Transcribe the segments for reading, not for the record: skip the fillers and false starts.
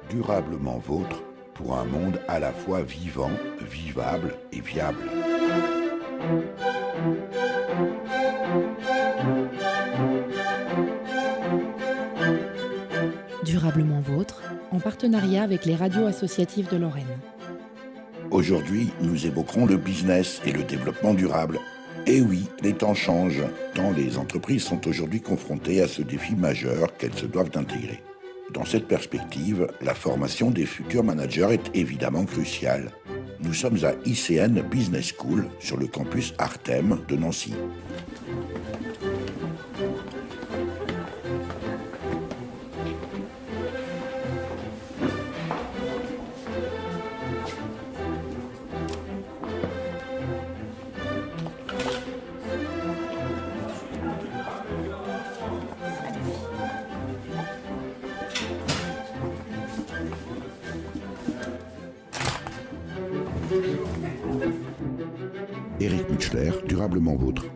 Durablement vôtre pour un monde à la fois vivant, vivable et viable. Durablement vôtre, en partenariat avec les radios associatives de Lorraine. Aujourd'hui, nous évoquerons le business et le développement durable. Et oui, les temps changent, tant les entreprises sont aujourd'hui confrontées à ce défi majeur qu'elles se doivent d'intégrer. Dans cette perspective, la formation des futurs managers est évidemment cruciale. Nous sommes à ICN Business School, sur le campus Artem de Nancy. Éric Mutschler, Durablement Vôtre.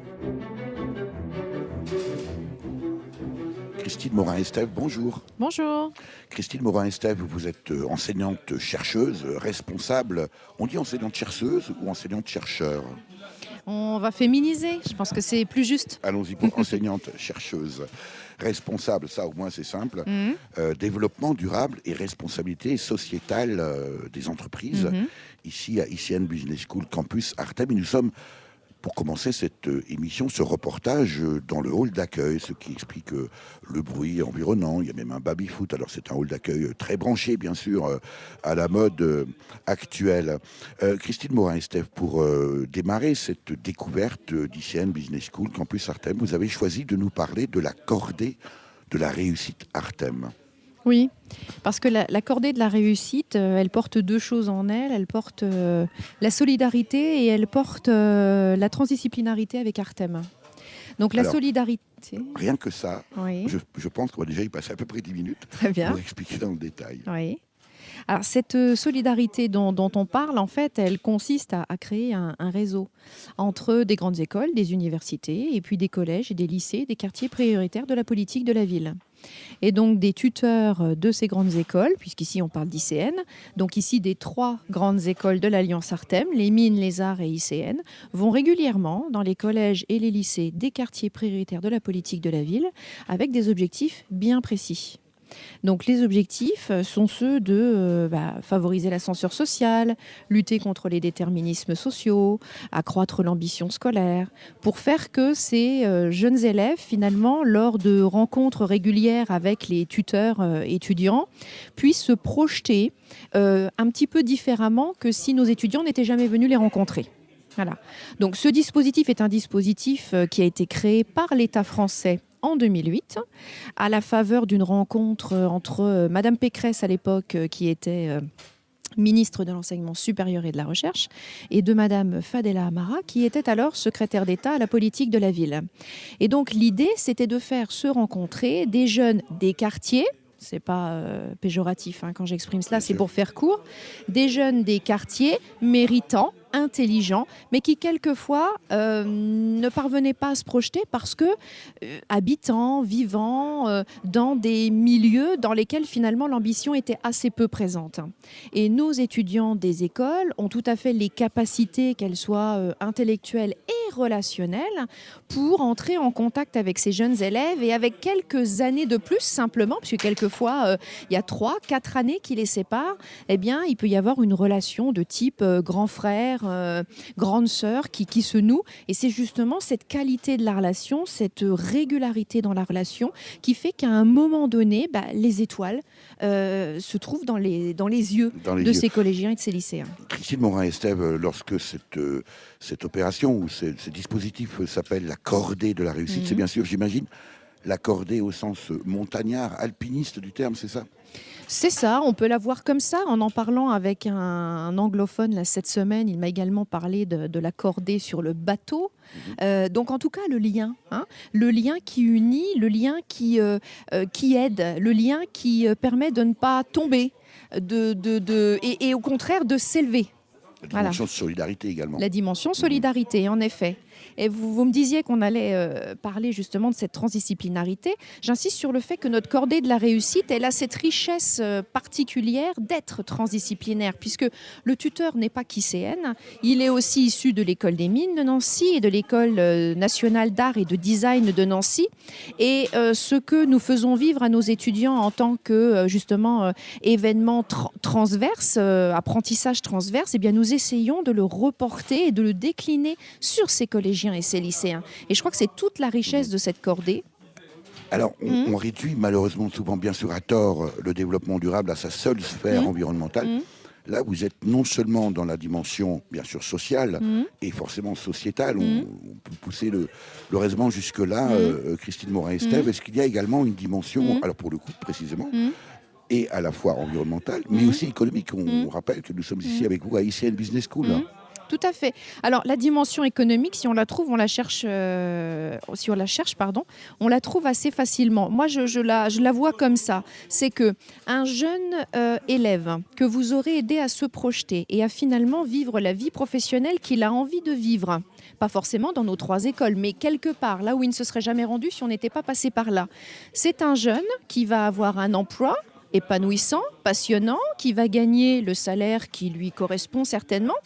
Christine Morin-Estève, bonjour. Bonjour. Christine Morin-Estève, vous êtes enseignante-chercheuse, responsable. On dit enseignante-chercheuse ou enseignante-chercheur? On va féminiser, je pense que c'est plus juste. Allons-y pour enseignante-chercheuse. Responsable, ça au moins c'est simple. Développement durable et responsabilité sociétale des entreprises. Ici à ICN Business School Campus Artem. Et nous sommes, pour commencer cette émission, ce reportage dans le hall d'accueil, ce qui explique le bruit environnant. Il y a même un baby-foot. Alors c'est un hall d'accueil très branché, bien sûr, à la mode actuelle. Christine Morin-Estève, pour démarrer cette découverte d'ICN Business School Campus Artem, vous avez choisi de nous parler de la cordée de la réussite Artem. Oui, parce que la cordée de la réussite, elle porte deux choses en elle. Elle porte la solidarité et elle porte la transdisciplinarité avec Artem. Donc la solidarité... Rien que ça, oui. je pense qu'on va déjà y passer à peu près 10 minutes. Très bien. Pour expliquer dans le détail. Oui. Alors cette solidarité dont on parle, en fait, elle consiste à créer un réseau entre des grandes écoles, des universités, et puis des collèges et des lycées, des quartiers prioritaires de la politique de la ville. Et donc des tuteurs de ces grandes écoles, puisqu'ici on parle d'ICN, donc ici des 3 grandes écoles de l'Alliance Artem, les Mines, les Arts et ICN, vont régulièrement dans les collèges et les lycées des quartiers prioritaires de la politique de la ville, avec des objectifs bien précis. Donc les objectifs sont ceux de favoriser l'ascenseur social, lutter contre les déterminismes sociaux, accroître l'ambition scolaire, pour faire que ces jeunes élèves, finalement, lors de rencontres régulières avec les tuteurs étudiants, puissent se projeter un petit peu différemment que si nos étudiants n'étaient jamais venus les rencontrer. Voilà. Donc ce dispositif est un dispositif qui a été créé par l'État français en 2008, à la faveur d'une rencontre entre Madame Pécresse à l'époque, qui était ministre de l'Enseignement supérieur et de la Recherche, et de Madame Fadela Amara, qui était alors secrétaire d'État à la politique de la ville. Et donc l'idée, c'était de faire se rencontrer des jeunes des quartiers. C'est pas péjoratif quand j'exprime cela, c'est pour faire court. Des jeunes des quartiers méritants, intelligents, mais qui quelquefois ne parvenaient pas à se projeter parce que habitants, vivant dans des milieux dans lesquels finalement l'ambition était assez peu présente. Et nos étudiants des écoles ont tout à fait les capacités, qu'elles soient intellectuelles et relationnelles, pour entrer en contact avec ces jeunes élèves et avec quelques années de plus simplement, puisque quelquefois il y a 3-4 années qui les séparent, eh bien il peut y avoir une relation de type grand frère, grande sœur qui se noue. Et c'est justement cette qualité de la relation, cette régularité dans la relation qui fait qu'à un moment donné, les étoiles se trouvent dans les yeux de ces collégiens et de ces lycéens. Christine Morin-Estève, lorsque cette opération ou ce dispositif s'appelle la cordée de la réussite, c'est bien sûr, j'imagine, la cordée au sens montagnard, alpiniste du terme, c'est ça ? C'est ça, on peut la voir comme ça. En parlant avec un anglophone là, cette semaine, il m'a également parlé de la cordée sur le bateau. Donc en tout cas, le lien qui unit, le lien qui aide, le lien qui permet de ne pas tomber et au contraire de s'élever. La Voilà. dimension de solidarité également. La dimension solidarité, en effet. Et vous me disiez qu'on allait parler justement de cette transdisciplinarité. J'insiste sur le fait que notre cordée de la réussite, elle a cette richesse particulière d'être transdisciplinaire, puisque le tuteur n'est pas Kisséen, il est aussi issu de l'école des mines de Nancy et de l'école nationale d'art et de design de Nancy. Et ce que nous faisons vivre à nos étudiants en tant que justement événement transverse, apprentissage transverse, eh bien nous essayons de le reporter et de le décliner sur ces collégiens et ces lycéens. Et je crois que c'est toute la richesse de cette cordée. Alors, on réduit malheureusement souvent, bien sûr à tort, le développement durable à sa seule sphère environnementale. Là, vous êtes non seulement dans la dimension, bien sûr, sociale et forcément sociétale. On peut pousser le raisonnement jusque-là, Christine Morin-Estève. Est-ce qu'il y a également une dimension, alors pour le coup précisément, et à la fois environnementale, mais aussi économique? On rappelle que nous sommes ici avec vous à ICN Business School. Tout à fait. Alors la dimension économique, si on la trouve, on la cherche, on la trouve assez facilement. Moi, je la vois comme ça. C'est que un jeune élève que vous aurez aidé à se projeter et à finalement vivre la vie professionnelle qu'il a envie de vivre. Pas forcément dans nos 3 écoles, mais quelque part, là où il ne se serait jamais rendu si on n'était pas passé par là. C'est un jeune qui va avoir un emploi épanouissant, passionnant, qui va gagner le salaire qui lui correspond certainement,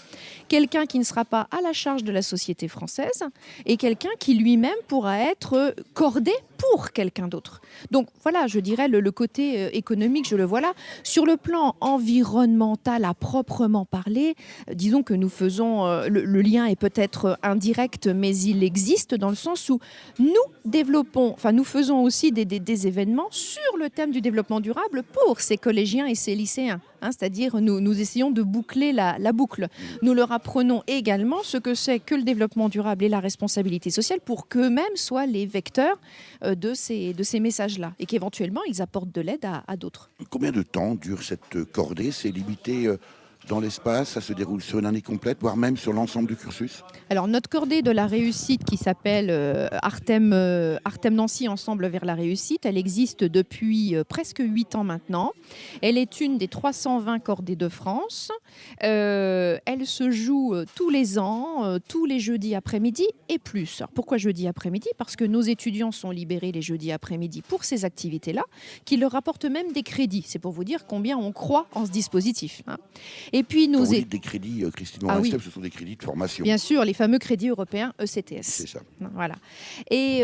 quelqu'un qui ne sera pas à la charge de la société française et quelqu'un qui lui-même pourra être cordé pour quelqu'un d'autre. Donc voilà, je dirais le côté économique, je le vois là. Sur le plan environnemental à proprement parler, disons que nous faisons, le lien est peut-être indirect, mais il existe dans le sens où nous faisons aussi des événements sur le thème du développement durable pour ces collégiens et ces lycéens. C'est-à-dire nous essayons de boucler la boucle. Nous leur apprenons également ce que c'est que le développement durable et la responsabilité sociale pour qu'eux-mêmes soient les vecteurs de ces messages-là et qu'éventuellement ils apportent de l'aide à d'autres. Combien de temps dure cette cordée? C'est limité dans l'espace? Ça se déroule sur une année complète, voire même sur l'ensemble du cursus? Alors notre cordée de la réussite qui s'appelle Artem Nancy Ensemble vers la réussite, elle existe depuis presque 8 ans maintenant. Elle est une des 320 cordées de France. Elle se joue tous les ans, tous les jeudis après-midi et plus. Alors, pourquoi jeudi après-midi? Parce que nos étudiants sont libérés les jeudis après-midi pour ces activités-là, qui leur apportent même des crédits. C'est pour vous dire combien on croit en ce dispositif. Et puis Quand vous dites des crédits, Christine Morin-Estève, ce sont des crédits de formation. Bien sûr, les fameux crédits européens ECTS. C'est ça. Voilà. Et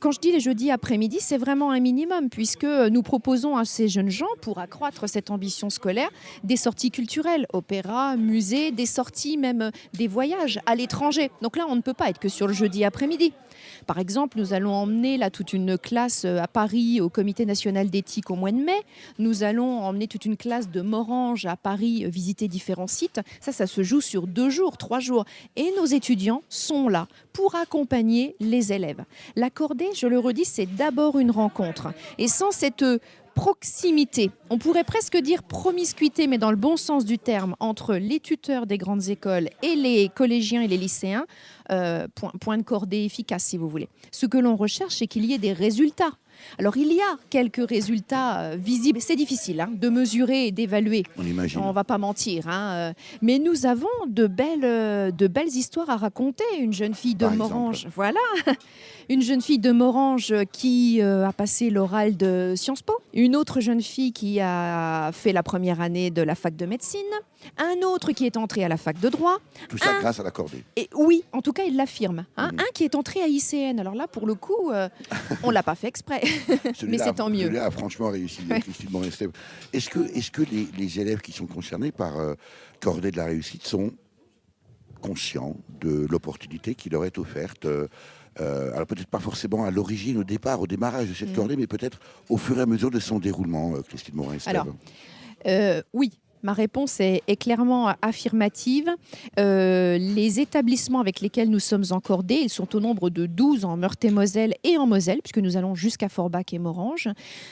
quand je dis les jeudis après-midi, c'est vraiment un minimum, puisque nous proposons à ces jeunes gens, pour accroître cette ambition scolaire, des sorties culturelles, opéra, musée, des sorties même des voyages à l'étranger. Donc là, on ne peut pas être que sur le jeudi après-midi. Par exemple, nous allons emmener là toute une classe à Paris au Comité national d'éthique au mois de mai. Nous allons emmener toute une classe de Morange à Paris visiter différents sites. Ça se joue sur 2 jours, 3 jours. Et nos étudiants sont là pour accompagner les élèves. La cordée, je le redis, c'est d'abord une rencontre. Et sans cette proximité, on pourrait presque dire promiscuité, mais dans le bon sens du terme, entre les tuteurs des grandes écoles et les collégiens et les lycéens, point de cordée efficace si vous voulez. Ce que l'on recherche, c'est qu'il y ait des résultats. Alors il y a quelques résultats visibles, c'est difficile de mesurer et d'évaluer, on imagine. On ne va pas mentir, mais nous avons de belles histoires à raconter. Une jeune fille de Morange, voilà, une jeune fille de Morange qui a passé l'oral de Sciences Po, une autre jeune fille qui a fait la première année de la fac de médecine, un autre qui est entré à la fac de droit. Tout ça grâce à la cordée. Et oui, en tout cas, il l'affirme. Un qui est entré à ICN. Alors là, pour le coup, on ne l'a pas fait exprès. Mais c'est tant mieux. Celui-là a franchement réussi, Christine Morin-Estève. Est-ce que les élèves qui sont concernés par Cordée de la réussite sont conscients de l'opportunité qui leur est offerte alors peut-être pas forcément à l'origine, au démarrage de cette cordée, mais peut-être au fur et à mesure de son déroulement, Christine Morin-Estève? Alors, oui. Ma réponse est clairement affirmative. Les établissements avec lesquels nous sommes encordés, ils sont au nombre de 12 en Meurthe-et-Moselle et en Moselle, puisque nous allons jusqu'à Forbach et Morange,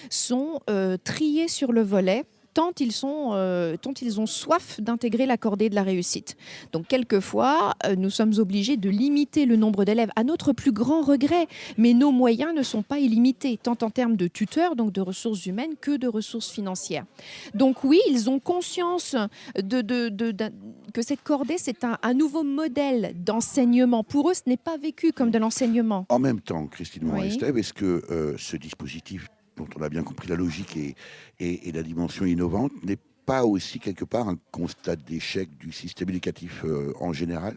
sont triés sur le volet tant ils ont soif d'intégrer la cordée de la réussite. Donc quelquefois, nous sommes obligés de limiter le nombre d'élèves à notre plus grand regret, mais nos moyens ne sont pas illimités, tant en termes de tuteurs, donc de ressources humaines, que de ressources financières. Donc oui, ils ont conscience que cette cordée, c'est un nouveau modèle d'enseignement. Pour eux, ce n'est pas vécu comme de l'enseignement. En même temps, Christine Oui. Morin-Estève, est-ce que ce dispositif, dont on a bien compris la logique et la dimension innovante, n'est pas aussi quelque part un constat d'échec du système éducatif en général ?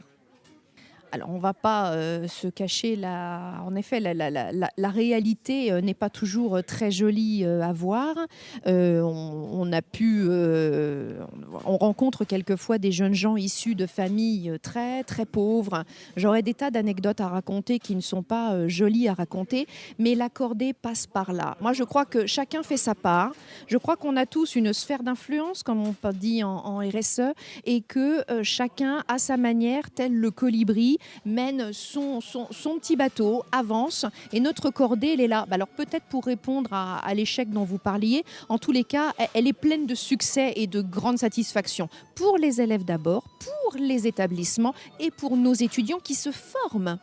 Alors, on ne va pas se cacher, en effet, la réalité n'est pas toujours très jolie à voir. On rencontre quelquefois des jeunes gens issus de familles très, très pauvres. J'aurais des tas d'anecdotes à raconter qui ne sont pas jolies à raconter, mais la cordée passe par là. Moi, je crois que chacun fait sa part. Je crois qu'on a tous une sphère d'influence, comme on dit en RSE, et que chacun, à sa manière, tel le colibri, mène son petit bateau, avance, et notre cordée, elle est là. Alors peut-être pour répondre à l'échec dont vous parliez, en tous les cas, elle est pleine de succès et de grande satisfaction pour les élèves d'abord, pour les établissements et pour nos étudiants qui se forment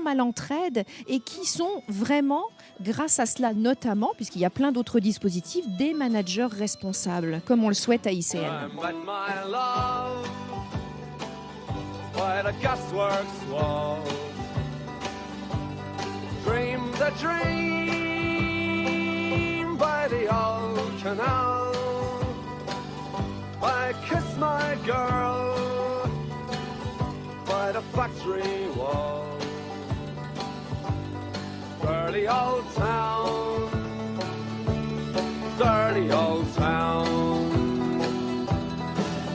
à l'entraide et qui sont vraiment, grâce à cela notamment, puisqu'il y a plein d'autres dispositifs, des managers responsables, comme on le souhaite à ICN. By the gasworks wall, dreamed a dream by the old canal. I kissed my girl by the factory wall. Dirty old town, dirty old town.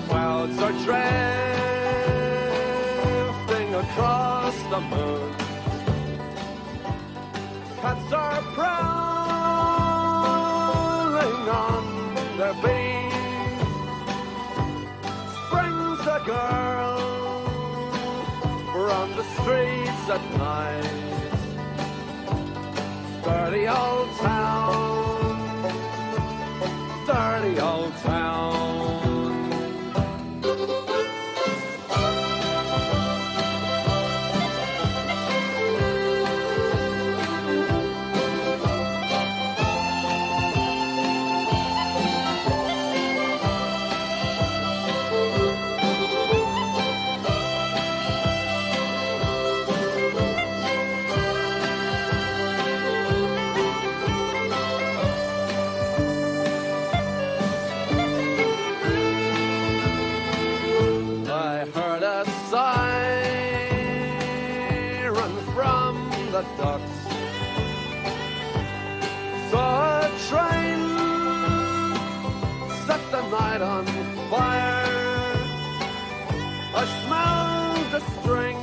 Clouds are dread across the moon. Cats are prowling on their beat. Springs a girl from the streets at night. Dirty old town, dirty old town. Ducks. Saw a train set the night on fire. I smelled the string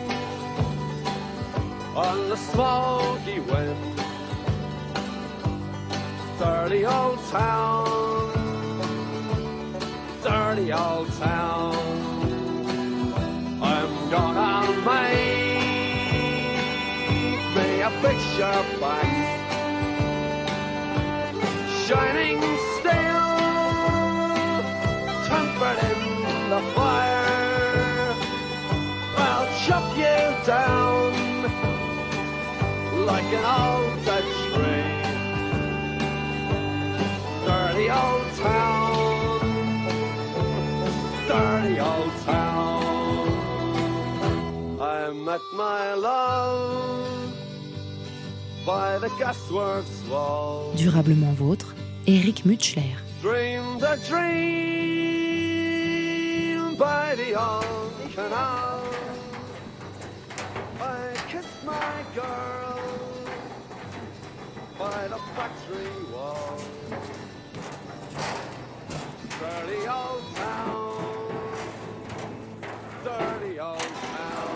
on the smoky wind. Dirty old town, dirty old town. I'm gonna make a picture back, shining steel, tempered in the fire. I'll chop you down like an old dead tree. Dirty old town, dirty old town. I met my love by the gasworks wall. Durablement vôtre, Éric Mutschler. Dreamed a dream by the old canal. I kissed my girl by the factory wall. Dirty old town, dirty old town,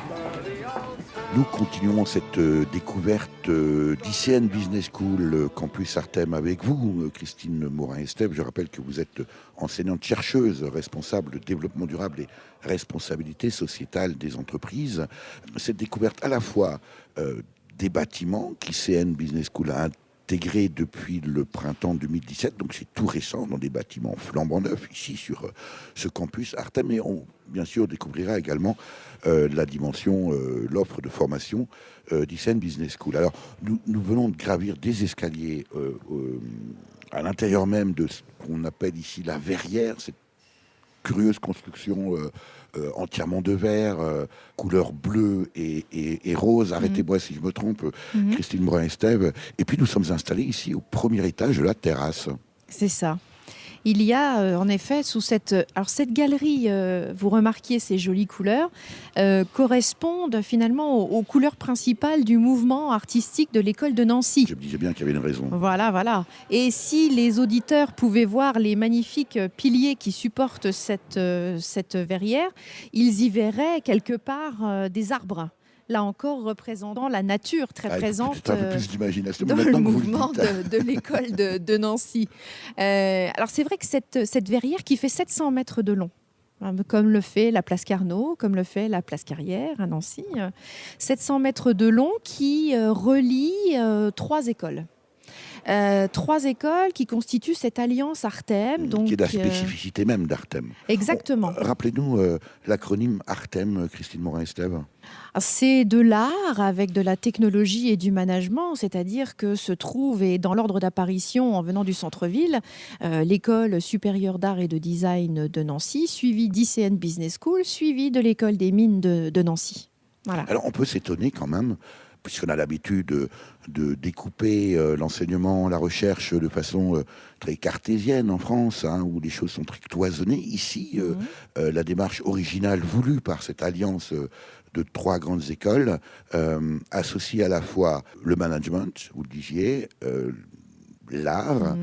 dirty old town. Nous continuons cette découverte d'ICN Business School Campus Artem avec vous, Christine Morin-Estève. Je rappelle que vous êtes enseignante-chercheuse responsable de développement durable et responsabilité sociétale des entreprises. Cette découverte à la fois des bâtiments qu'ICN Business School a intégrés depuis le printemps 2017, donc c'est tout récent, dans des bâtiments flambant neufs ici sur ce campus Artem, et on bien sûr découvrira également la dimension, l'offre de formation d'ICN Business School. Alors nous venons de gravir des escaliers à l'intérieur même de ce qu'on appelle ici la verrière, cette curieuse construction entièrement de verre, couleur bleue et rose. Arrêtez-moi si je me trompe, Christine Morin-Estève. Et puis nous sommes installés ici au premier étage de la terrasse. C'est ça. Il y a en effet sous cette galerie, vous remarquiez ces jolies couleurs, correspondent finalement aux couleurs principales du mouvement artistique de l'école de Nancy. Je me disais bien qu'il y avait une raison. Voilà. Et si les auditeurs pouvaient voir les magnifiques piliers qui supportent cette verrière, ils y verraient quelque part des arbres. Là encore, représentant la nature très présente un peu plus d'imagination, dans le mouvement de l'école de Nancy. Alors c'est vrai que cette verrière qui fait 700 mètres de long, comme le fait la place Carnot, comme le fait la place Carrière à Nancy, 700 mètres de long qui relie 3 écoles. 3 écoles qui constituent cette alliance Artem. Donc, qui est la spécificité même d'Artem. Exactement. Rappelez-nous l'acronyme Artem, Christine Morin-Estève. C'est de l'art avec de la technologie et du management, c'est-à-dire que se trouve, et dans l'ordre d'apparition en venant du centre-ville, l'école supérieure d'art et de design de Nancy, suivie d'ICN Business School, suivie de l'école des mines de Nancy. Voilà. Alors on peut s'étonner quand même, puisqu'on a l'habitude de découper l'enseignement, la recherche de façon très cartésienne en France, où les choses sont très cloisonnées. Ici, la démarche originale voulue par cette alliance de 3 grandes écoles associe à la fois le management, vous le disiez, l'art,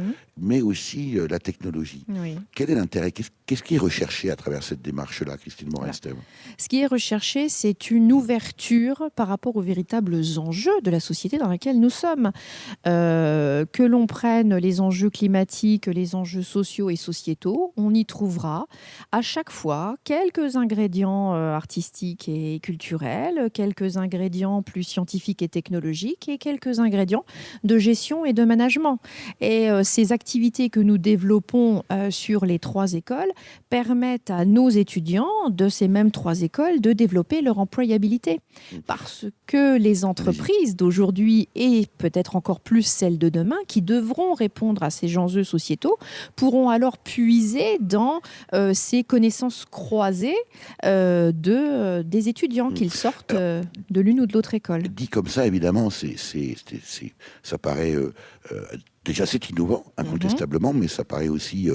mais aussi la technologie. Oui. Quel est l'intérêt ? Qu'est-ce qui est recherché à travers cette démarche-là, Christine Morin-Estève ? Ce qui est recherché, c'est une ouverture par rapport aux véritables enjeux de la société dans laquelle nous sommes. Que l'on prenne les enjeux climatiques, les enjeux sociaux et sociétaux, on y trouvera à chaque fois quelques ingrédients artistiques et culturels, quelques ingrédients plus scientifiques et technologiques et quelques ingrédients de gestion et de management. Et ces activités que nous développons sur les 3 écoles permettent à nos étudiants de ces mêmes 3 écoles de développer leur employabilité. Parce que les entreprises d'aujourd'hui et peut-être encore plus celles de demain qui devront répondre à ces enjeux sociétaux pourront alors puiser dans ces connaissances croisées des étudiants qu'ils sortent de l'une ou de l'autre école. Dit comme ça, évidemment, ça paraît... déjà, c'est innovant, incontestablement, mais ça paraît aussi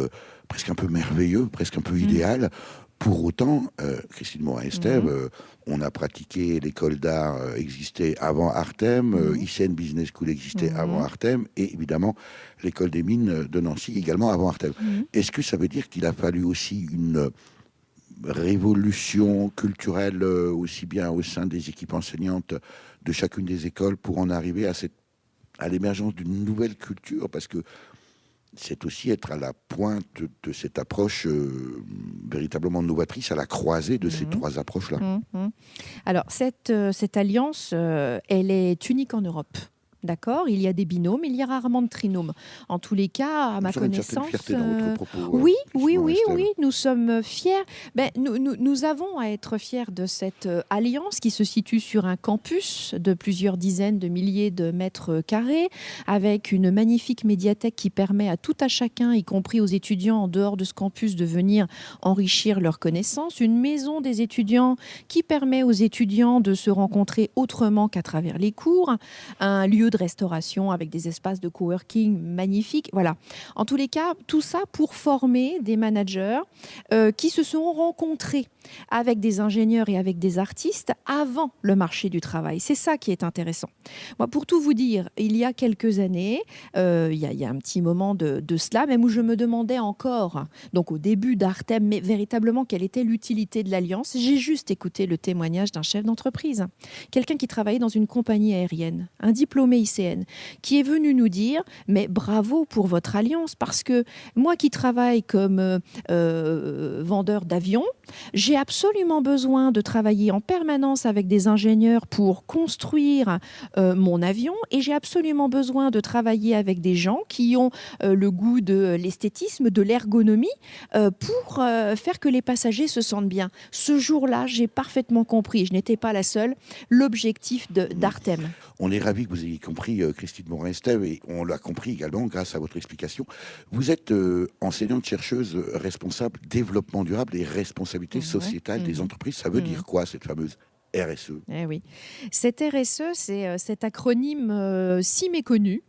presque un peu merveilleux, presque un peu idéal. Pour autant, Christine Morin-Estève, on a pratiqué l'école d'art existait avant Artem, ICN Business School existait avant Artem, et évidemment l'école des mines de Nancy également avant Artem. Est-ce que ça veut dire qu'il a fallu aussi une révolution culturelle aussi bien au sein des équipes enseignantes de chacune des écoles pour en arriver à l'émergence d'une nouvelle culture, parce que c'est aussi être à la pointe de cette approche véritablement novatrice, à la croisée de ces 3 approches-là. Alors, cette alliance, elle est unique en Europe. D'accord, il y a des binômes, il y a rarement de trinômes. En tous les cas, à ma connaissance, fierté dans votre propos, oui, nous sommes fiers. Nous avons à être fiers de cette alliance qui se situe sur un campus de plusieurs dizaines de milliers de mètres carrés, avec une magnifique médiathèque qui permet à tout à chacun, y compris aux étudiants en dehors de ce campus, de venir enrichir leurs connaissances. Une maison des étudiants qui permet aux étudiants de se rencontrer autrement qu'à travers les cours. Un lieu de restauration avec des espaces de coworking magnifiques. Voilà. En tous les cas, tout ça pour former des managers qui se sont rencontrés avec des ingénieurs et avec des artistes avant le marché du travail. C'est ça qui est intéressant. Moi, pour tout vous dire, il y a quelques années, il y a un petit moment de cela, même où je me demandais encore, donc au début d'Artem, mais véritablement quelle était l'utilité de l'alliance. J'ai juste écouté le témoignage d'un chef d'entreprise, quelqu'un qui travaillait dans une compagnie aérienne, un diplômé ICN, qui est venu nous dire « mais bravo pour votre alliance, parce que moi qui travaille comme vendeur d'avions, j'ai absolument besoin de travailler en permanence avec des ingénieurs pour construire mon avion, et j'ai absolument besoin de travailler avec des gens qui ont le goût de l'esthétisme, de l'ergonomie, pour faire que les passagers se sentent bien. » Ce jour-là, j'ai parfaitement compris, je n'étais pas la seule, l'objectif d'Artem. On est ravis que vous ayez compris, Christine Morin-Estève, et on l'a compris également grâce à votre explication. Vous êtes enseignante-chercheuse responsable développement durable et responsabilité sociétale des entreprises. Ça veut dire quoi, cette fameuse RSE? Eh oui. Cette RSE, c'est cet acronyme si méconnu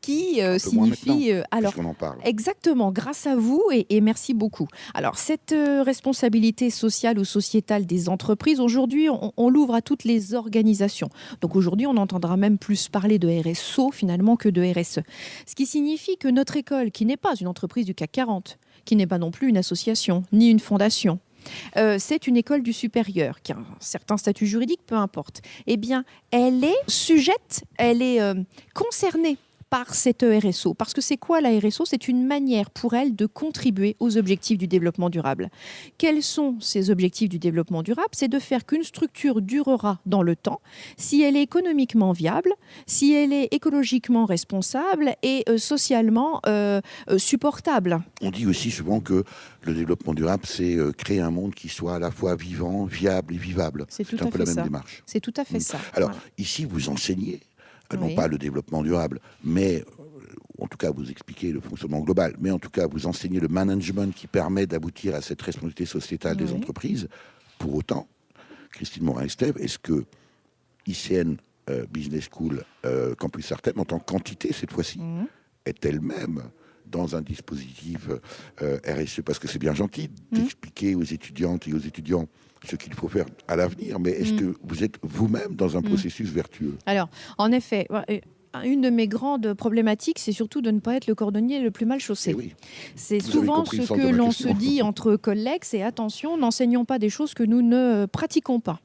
qui signifie... alors, on en parle. Exactement, grâce à vous et merci beaucoup. Alors, cette responsabilité sociale ou sociétale des entreprises, aujourd'hui, on l'ouvre à toutes les organisations. Donc aujourd'hui, on entendra même plus parler de RSO finalement que de RSE. Ce qui signifie que notre école, qui n'est pas une entreprise du CAC 40, qui n'est pas non plus une association, ni une fondation, c'est une école du supérieur qui a un certain statut juridique, peu importe. Eh bien, elle est sujette, elle est concernée par cette RSO. Parce que c'est quoi la RSO? C'est une manière pour elle de contribuer aux objectifs du développement durable. Quels sont ces objectifs du développement durable? C'est de faire qu'une structure durera dans le temps si elle est économiquement viable, si elle est écologiquement responsable et socialement supportable. On dit aussi souvent que le développement durable, c'est créer un monde qui soit à la fois vivant, viable et vivable. C'est un peu la même démarche. C'est tout à fait ça. Alors, voilà. ici, vous enseignez non pas le développement durable, mais en tout cas vous expliquez le fonctionnement global, mais en tout cas vous enseignez le management qui permet d'aboutir à cette responsabilité sociétale des entreprises. Pour autant, Christine Morin-Estève, est-ce que ICN Business School Campus Artem, en tant qu'entité cette fois-ci, est elle-même dans un dispositif RSE? Parce que c'est bien gentil d'expliquer aux étudiantes et aux étudiants ce qu'il faut faire à l'avenir, mais est-ce que vous êtes vous-même dans un processus vertueux? Alors, en effet, une de mes grandes problématiques, c'est surtout de ne pas être le cordonnier le plus mal chaussé. Oui. C'est souvent ce que l'on se dit entre collègues, c'est attention, n'enseignons pas des choses que nous ne pratiquons pas.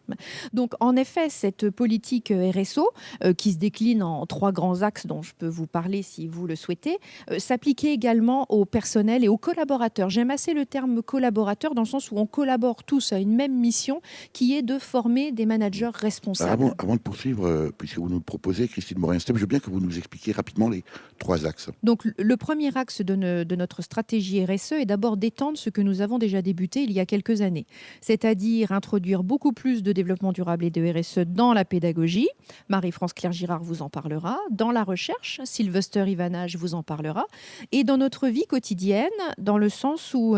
Donc, en effet, cette politique RSO, qui se décline en 3 grands axes dont je peux vous parler si vous le souhaitez, s'appliquait également au personnel et aux collaborateurs. J'aime assez le terme collaborateur dans le sens où on collabore tous à une même mission qui est de former des managers responsables. Avant de poursuivre, puisque vous nous proposez, Christine Morin-Estève, je veux bien que vous nous expliquiez rapidement les 3 axes. Donc, le premier axe de notre stratégie RSE est d'abord d'étendre ce que nous avons déjà débuté il y a quelques années, c'est-à-dire introduire beaucoup plus de développement durable et de RSE dans la pédagogie. Marie-France Claire-Girard vous en parlera. Dans la recherche, Sylvester Ivanage vous en parlera. Et dans notre vie quotidienne, dans le sens où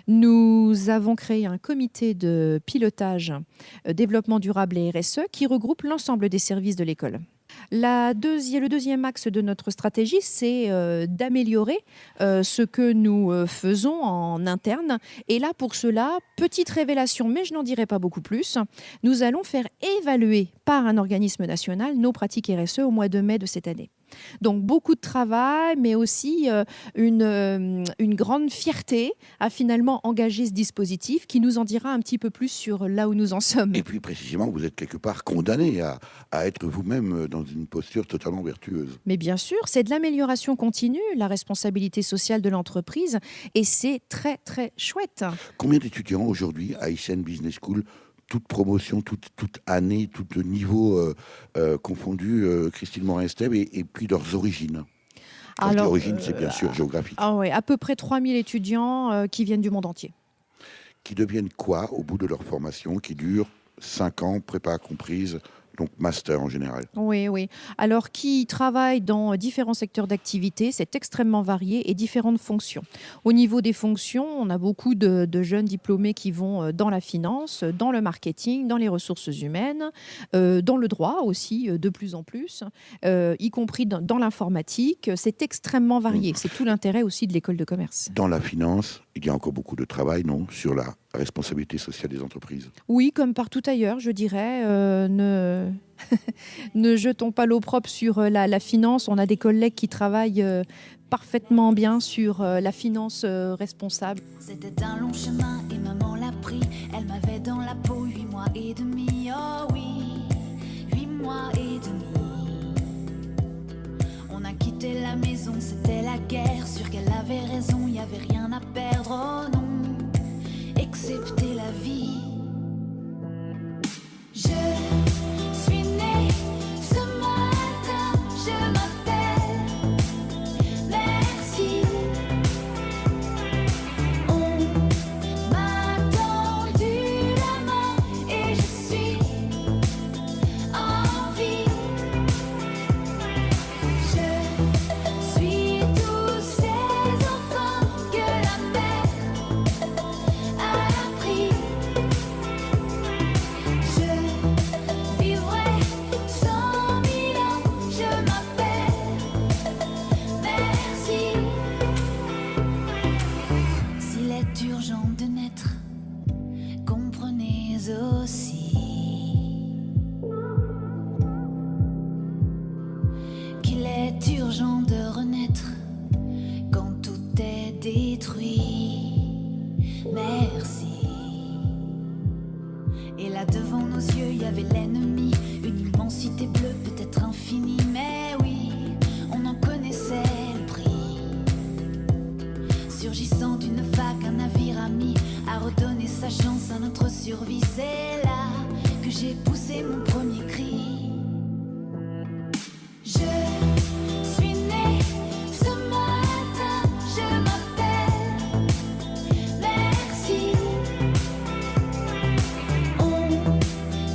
nous avons créé un comité de pilotage développement durable et RSE qui regroupe l'ensemble des services de l'école. Le deuxième axe de notre stratégie, c'est d'améliorer ce que nous faisons en interne. Et là, pour cela, petite révélation, mais je n'en dirai pas beaucoup plus, nous allons faire évaluer par un organisme national nos pratiques RSE au mois de mai de cette année. Donc beaucoup de travail, mais aussi une grande fierté à finalement engager ce dispositif qui nous en dira un petit peu plus sur là où nous en sommes. Et puis précisément, vous êtes quelque part condamné à être vous-même dans une posture totalement vertueuse. Mais bien sûr, c'est de l'amélioration continue, la responsabilité sociale de l'entreprise, et c'est très très chouette. Combien d'étudiants aujourd'hui à ICN Business School, toute promotion, toute année, tout niveau confondu, Christine Morin-Estève, et puis leurs origines? Quand je dis origine, c'est bien sûr géographique. Ah ouais, à peu près 3000 étudiants qui viennent du monde entier. Qui deviennent quoi au bout de leur formation, qui dure 5 ans, prépa comprise, donc master en général? Oui, oui. Alors, qui travaillent dans différents secteurs d'activité, c'est extrêmement varié et différentes fonctions. Au niveau des fonctions, on a beaucoup de jeunes diplômés qui vont dans la finance, dans le marketing, dans les ressources humaines, dans le droit aussi, de plus en plus, y compris dans l'informatique. C'est extrêmement varié. C'est tout l'intérêt aussi de l'école de commerce. Dans la finance, il y a encore beaucoup de travail, non, sur la responsabilité sociale des entreprises? Oui, comme partout ailleurs, je dirais. Ne jetons pas l'opprobre sur la finance. On a des collègues qui travaillent parfaitement bien sur la finance responsable. C'était un long chemin et maman l'a pris. Elle m'avait dans la peau 8 mois et demi. Oh oui, 8 mois et demi. On a quitté la maison, c'était la guerre. Sûr qu'elle avait raison, y avait rien à perdre. Oh non, excepté la vie. Je suis née ce matin, je m'appelle Merci. On m'a tendu la main et je suis en vie. détruit. Merci. Et là devant nos yeux, il y avait l'ennemi, une immensité bleue, peut-être infinie, mais oui, on en connaissait le prix. Surgissant d'une vague, un navire ami a redonné sa chance à notre survie. C'est là que j'ai poussé mon premier cri. Je suis née ce matin, je m'appelle Merci. On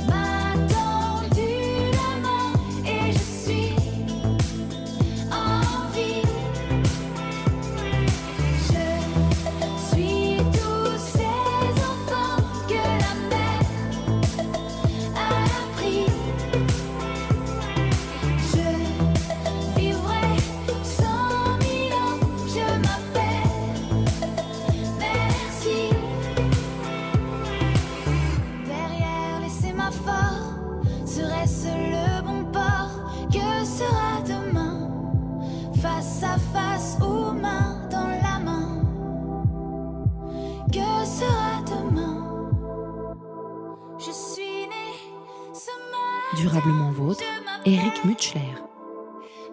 m'a tendu la main et je suis en vie. Je suis tous ces enfants que la mer a pris. Je vivrai 100 000 ans, je m'appelle Merci. Derrière les sémaphores, serait-ce le bon port? Que sera demain? Face à face ou main dans la main? Que sera demain? Je suis née ce matin. Durablement vôtre, Je m'appelle Éric Mutschler.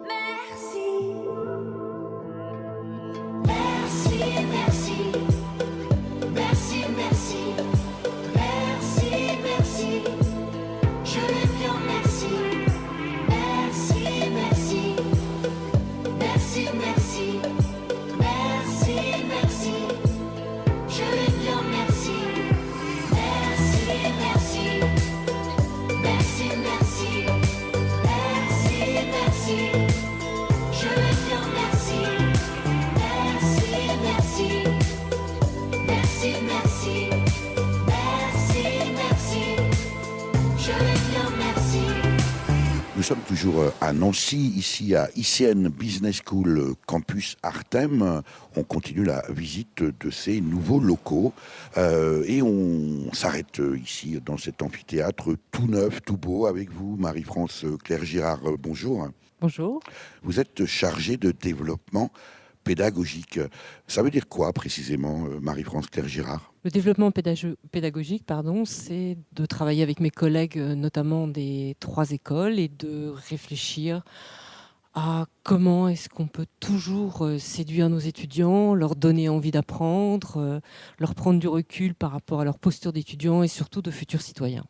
Merci. Merci, merci. Merci, merci. Merci, merci. Je vais bien, merci. Merci, merci. Merci, merci. Merci, merci. Je vais bien, merci. Merci, merci. Merci, merci. Merci, merci. Je vais bien, merci. Merci, merci. Merci, merci. Merci, merci. Je vais bien, merci. Nous sommes toujours à Nancy, ici à ICN Business School Campus Artem. On continue la visite de ces nouveaux locaux et on s'arrête ici dans cet amphithéâtre tout neuf, tout beau avec vous, Marie-France Claire-Girard. Bonjour. Bonjour. Vous êtes chargée de développement pédagogique. Ça veut dire quoi précisément, Marie-France Claire-Girard? Le développement pédagogique, c'est de travailler avec mes collègues, notamment des 3 écoles, et de réfléchir à comment est-ce qu'on peut toujours séduire nos étudiants, leur donner envie d'apprendre, leur prendre du recul par rapport à leur posture d'étudiants et surtout de futurs citoyens.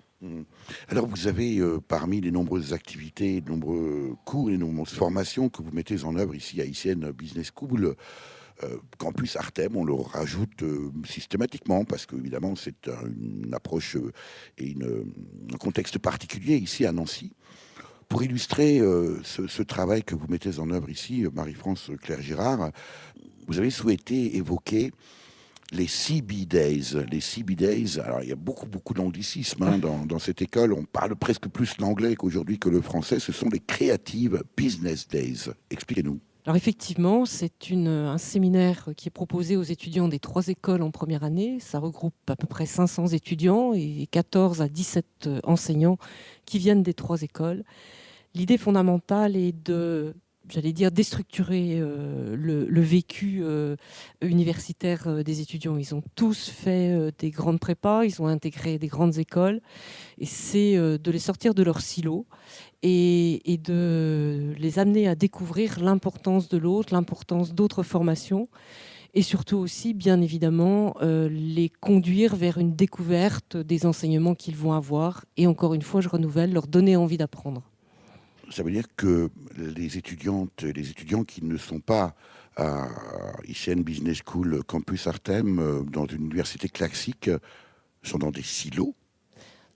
Alors vous avez parmi les nombreuses activités, les nombreux cours et les nombreuses formations que vous mettez en œuvre ici à ICN Business School, Campus Artem, on le rajoute systématiquement parce qu'évidemment c'est une approche et un contexte particulier ici à Nancy. Pour illustrer ce travail que vous mettez en œuvre ici, Marie-France Claire-Girard, vous avez souhaité évoquer les CB Days. Les CB Days, alors il y a beaucoup d'anglicismes dans cette école. On parle presque plus l'anglais qu'aujourd'hui que le français. Ce sont les Creative Business Days. Expliquez-nous. Alors effectivement, c'est un séminaire qui est proposé aux étudiants des 3 écoles en première année. Ça regroupe à peu près 500 étudiants et 14 à 17 enseignants qui viennent des 3 écoles. L'idée fondamentale est déstructurer le vécu universitaire des étudiants. Ils ont tous fait des grandes prépas, ils ont intégré des grandes écoles, et c'est de les sortir de leur silo et de les amener à découvrir l'importance de l'autre, l'importance d'autres formations, et surtout aussi, bien évidemment, les conduire vers une découverte des enseignements qu'ils vont avoir, et encore une fois, je renouvelle, leur donner envie d'apprendre. Ça veut dire que les étudiantes et les étudiants qui ne sont pas à ICN Business School Campus Artem, dans une université classique, sont dans des silos?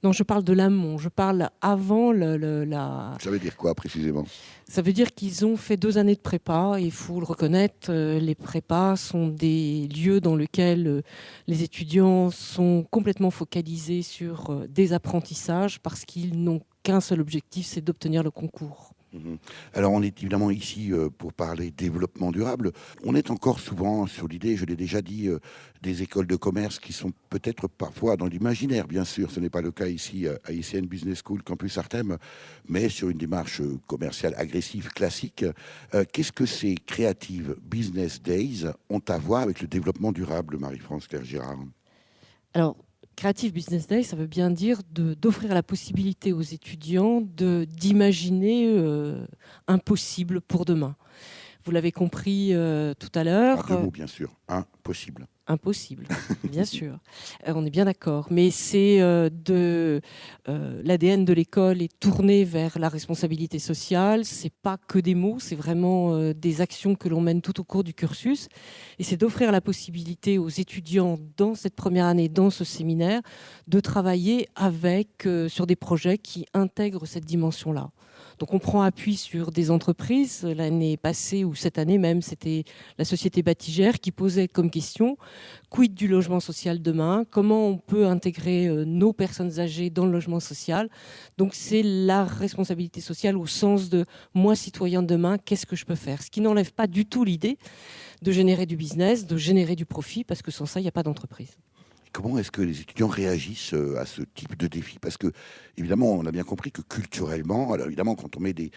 Non, je parle de l'amont, je parle avant la... Ça veut dire quoi précisément? Ça veut dire qu'ils ont fait 2 années de prépa, et il faut le reconnaître, les prépas sont des lieux dans lesquels les étudiants sont complètement focalisés sur des apprentissages parce qu'ils n'ont qu'un seul objectif, c'est d'obtenir le concours. Mhm. Alors on est évidemment ici pour parler développement durable. On est encore souvent sur l'idée, je l'ai déjà dit, des écoles de commerce qui sont peut-être parfois dans l'imaginaire, bien sûr, ce n'est pas le cas ici à ICN Business School Campus Artem, mais sur une démarche commerciale agressive classique. Qu'est-ce que ces Creative Business Days ont à voir avec le développement durable, Marie-France Clerc-Girard? Alors, Creative Business Day, ça veut bien dire d'offrir la possibilité aux étudiants d'imaginer un possible pour demain. Vous l'avez compris tout à l'heure. En deux mots, bien sûr. Impossible. Impossible, bien sûr. On est bien d'accord. Mais c'est l'ADN de l'école est tourné vers la responsabilité sociale. C'est pas que des mots, c'est vraiment des actions que l'on mène tout au cours du cursus. Et c'est d'offrir la possibilité aux étudiants dans cette première année, dans ce séminaire, de travailler sur des projets qui intègrent cette dimension-là. Donc on prend appui sur des entreprises. L'année passée, ou cette année même, c'était la société Batigère qui posait comme question: quid du logement social demain? Comment on peut intégrer nos personnes âgées dans le logement social? Donc c'est la responsabilité sociale au sens de moi, citoyen de demain, qu'est-ce que je peux faire? Ce qui n'enlève pas du tout l'idée de générer du business, de générer du profit, parce que sans ça, il n'y a pas d'entreprise. Comment est-ce que les étudiants réagissent à ce type de défi? Parce que, évidemment, on a bien compris que culturellement, alors évidemment, quand on met des